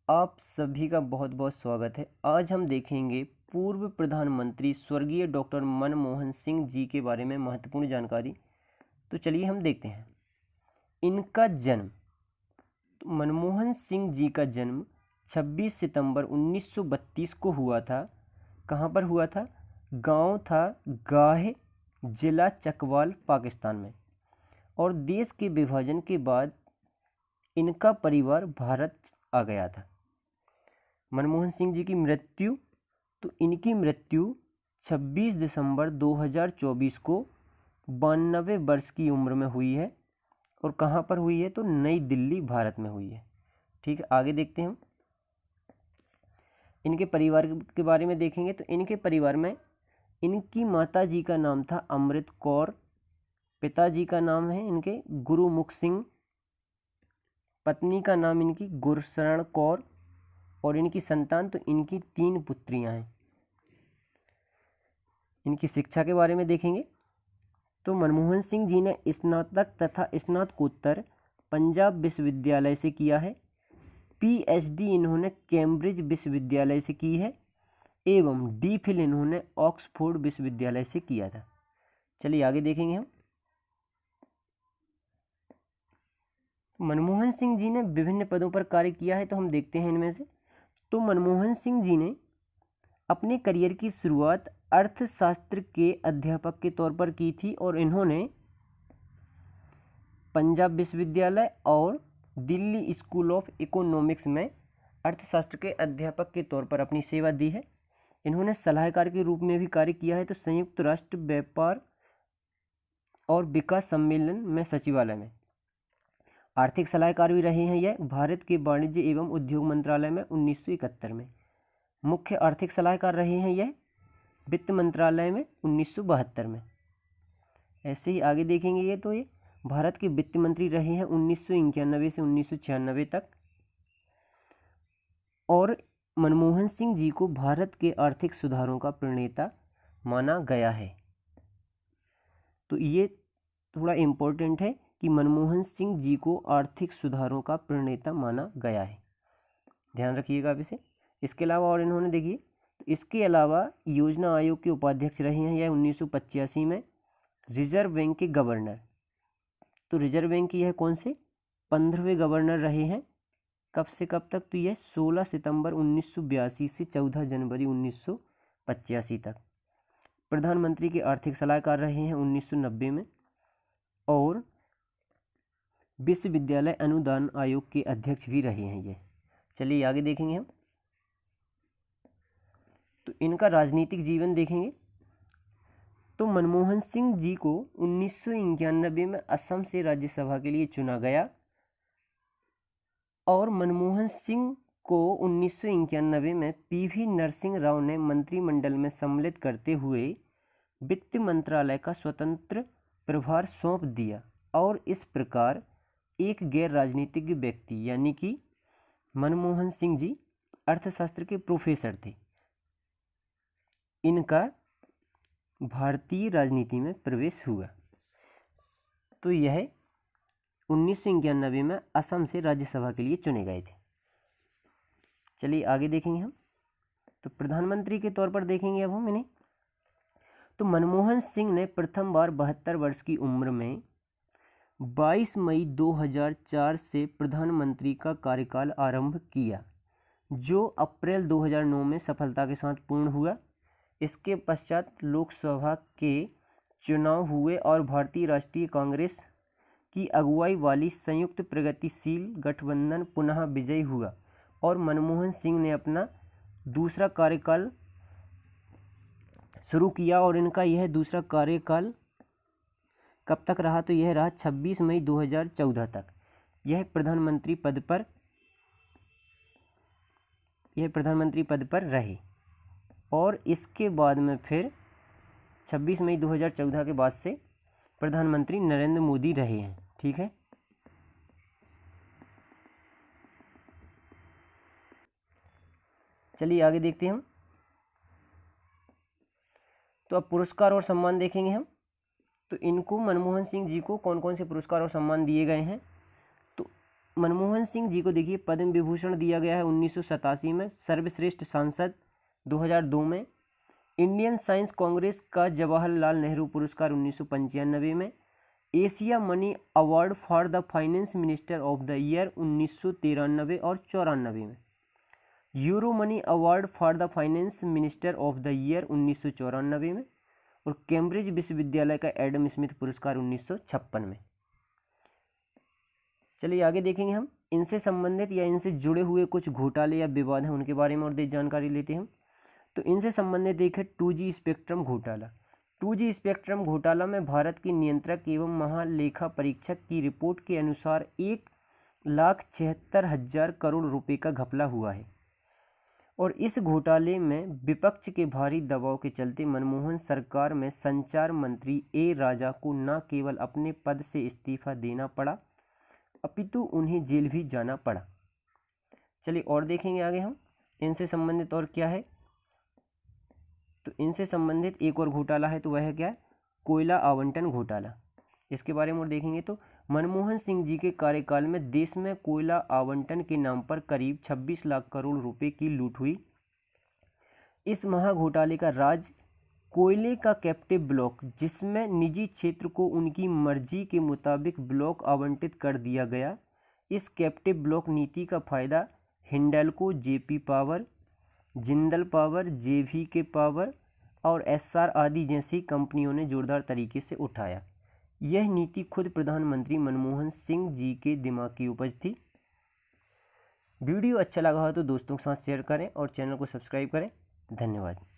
आप सभी का बहुत बहुत स्वागत है। आज हम देखेंगे पूर्व प्रधानमंत्री स्वर्गीय डॉक्टर मनमोहन सिंह जी के बारे में महत्वपूर्ण जानकारी। तो चलिए हम देखते हैं इनका जन्म। तो मनमोहन सिंह जी का जन्म 26 सितंबर 1932 को हुआ था। कहाँ पर हुआ था? गांव था गाहे, जिला चकवाल, पाकिस्तान में। और देश के विभाजन के बाद इनका परिवार भारत आ गया था। मनमोहन सिंह जी की मृत्यु, तो इनकी मृत्यु 26 दिसंबर 2024 को 92 वर्ष की उम्र में हुई है। और कहाँ पर हुई है? तो नई दिल्ली, भारत में हुई है। ठीक है, आगे देखते हैं हम इनके परिवार के बारे में देखेंगे। तो इनके परिवार में इनकी माता जी का नाम था अमृत कौर, पिताजी का नाम है इनके गुरुमुख सिंह, पत्नी का नाम इनकी गुरशरण कौर, और इनकी संतान, तो इनकी 3 पुत्रियां हैं। इनकी शिक्षा के बारे में देखेंगे तो मनमोहन सिंह जी ने स्नातक तथा स्नातकोत्तर पंजाब विश्वविद्यालय से किया है। पीएचडी इन्होंने कैम्ब्रिज विश्वविद्यालय से की है एवं डीफिल इन्होंने ऑक्सफोर्ड विश्वविद्यालय से किया था। चलिए आगे देखेंगे हम। मनमोहन सिंह जी ने विभिन्न पदों पर कार्य किया है, तो हम देखते हैं इनमें से। तो मनमोहन सिंह जी ने अपने करियर की शुरुआत अर्थशास्त्र के अध्यापक के तौर पर की थी और इन्होंने पंजाब विश्वविद्यालय और दिल्ली स्कूल ऑफ इकोनॉमिक्स में अर्थशास्त्र के अध्यापक के तौर पर अपनी सेवा दी है। इन्होंने सलाहकार के रूप में भी कार्य किया है, तो संयुक्त राष्ट्र व्यापार और विकास सम्मेलन में सचिवालय में आर्थिक सलाहकार भी रहे हैं। यह भारत के वाणिज्य एवं उद्योग मंत्रालय में 1971 में मुख्य आर्थिक सलाहकार रहे हैं। यह वित्त मंत्रालय में 1972 में। ऐसे ही आगे देखेंगे ये, तो ये भारत के वित्त मंत्री रहे हैं 1991 से 1996 तक। और मनमोहन सिंह जी को भारत के आर्थिक सुधारों का प्रणेता माना गया है। तो ये थोड़ा इम्पोर्टेंट है कि मनमोहन सिंह जी को आर्थिक सुधारों का प्रणेता माना गया है, ध्यान रखिएगा आप इसे। इसके अलावा और इन्होंने देखिए, तो इसके अलावा योजना आयोग के उपाध्यक्ष रहे हैं यह 1985 में। रिजर्व बैंक के गवर्नर, तो रिजर्व बैंक की यह कौन से 15वें गवर्नर रहे हैं। कब से कब तक? तो यह 16 सितंबर 1982 से 14 जनवरी 1985 तक। प्रधानमंत्री के आर्थिक सलाहकार रहे हैं 1990 में। और विश्वविद्यालय अनुदान आयोग के अध्यक्ष भी रहे हैं ये। चलिए आगे देखेंगे हम। तो इनका राजनीतिक जीवन देखेंगे तो मनमोहन सिंह जी को 1991 में असम से राज्यसभा के लिए चुना गया और मनमोहन सिंह को 1991 में पीवी नरसिंह राव ने मंत्रिमंडल में सम्मिलित करते हुए वित्त मंत्रालय का स्वतंत्र प्रभार सौंप दिया। और इस प्रकार एक गैर राजनीतिक व्यक्ति यानी कि मनमोहन सिंह जी अर्थशास्त्र के प्रोफेसर थे, इनका भारतीय राजनीति में प्रवेश हुआ। तो यह 1991 में असम से राज्यसभा के लिए चुने गए थे। चलिए आगे देखेंगे हम। तो प्रधानमंत्री के तौर पर देखेंगे अब हम इन्हें। तो मनमोहन सिंह ने प्रथम बार 72 वर्ष की उम्र में 22 मई 2004 से प्रधानमंत्री का कार्यकाल आरंभ किया, जो अप्रैल 2009 में सफलता के साथ पूर्ण हुआ। इसके पश्चात लोकसभा के चुनाव हुए और भारतीय राष्ट्रीय कांग्रेस की अगुवाई वाली संयुक्त प्रगतिशील गठबंधन पुनः विजयी हुआ और मनमोहन सिंह ने अपना दूसरा कार्यकाल शुरू किया। और इनका यह दूसरा कार्यकाल कब तक रहा? तो यह रहा 26 मई 2014 तक। यह प्रधानमंत्री पद पर रहे और इसके बाद में फिर 26 मई 2014 के बाद से प्रधानमंत्री नरेंद्र मोदी रहे हैं। ठीक है, चलिए आगे देखते हैं हम। तो अब पुरस्कार और सम्मान देखेंगे हम। तो इनको मनमोहन सिंह जी को कौन कौन से पुरस्कार और सम्मान दिए गए हैं? तो मनमोहन सिंह जी को देखिए पद्म विभूषण दिया गया है 1987 में, सर्वश्रेष्ठ सांसद 2002 में, इंडियन साइंस कांग्रेस का जवाहरलाल नेहरू पुरस्कार 1995 में, Asia money award for the finance minister of the year 1993 और 94 में, euro money award for the finance minister of the year 1994 में, और कैम्ब्रिज विश्वविद्यालय का एडम स्मिथ पुरस्कार 1956 में। चलिए आगे देखेंगे हम इनसे संबंधित या इनसे जुड़े हुए कुछ घोटाले या विवाद हैं उनके बारे में और जानकारी लेते हैं हम। तो इनसे संबंधित एक है 2G स्पेक्ट्रम घोटाला। 2G स्पेक्ट्रम घोटाला में भारत के नियंत्रक एवं महालेखा परीक्षक की रिपोर्ट के अनुसार 1,76,000 करोड़ रुपए का घपला हुआ है और इस घोटाले में विपक्ष के भारी दबाव के चलते मनमोहन सरकार में संचार मंत्री ए राजा को न केवल अपने पद से इस्तीफा देना पड़ा अपितु उन्हें जेल भी जाना पड़ा। चलिए और देखेंगे आगे हम इनसे संबंधित और क्या है। तो इनसे संबंधित एक और घोटाला है, तो वह है क्या है, कोयला आवंटन घोटाला। इसके बारे में और देखेंगे तो मनमोहन सिंह जी के कार्यकाल में देश में कोयला आवंटन के नाम पर करीब 26 लाख करोड़ रुपए की लूट हुई। इस महाघोटाले का राज कोयले का कैप्टिव ब्लॉक, जिसमें निजी क्षेत्र को उनकी मर्जी के मुताबिक ब्लॉक आवंटित कर दिया गया। इस कैप्टिव ब्लॉक नीति का फायदा Hindalco, JP power, Jindal power, JVK power और एसआर आदि जैसी कंपनियों ने जोरदार तरीके से उठाया। यह नीति खुद प्रधानमंत्री मनमोहन सिंह जी के दिमाग की उपज थी। वीडियो अच्छा लगा हो तो दोस्तों के साथ शेयर करें और चैनल को सब्सक्राइब करें। धन्यवाद।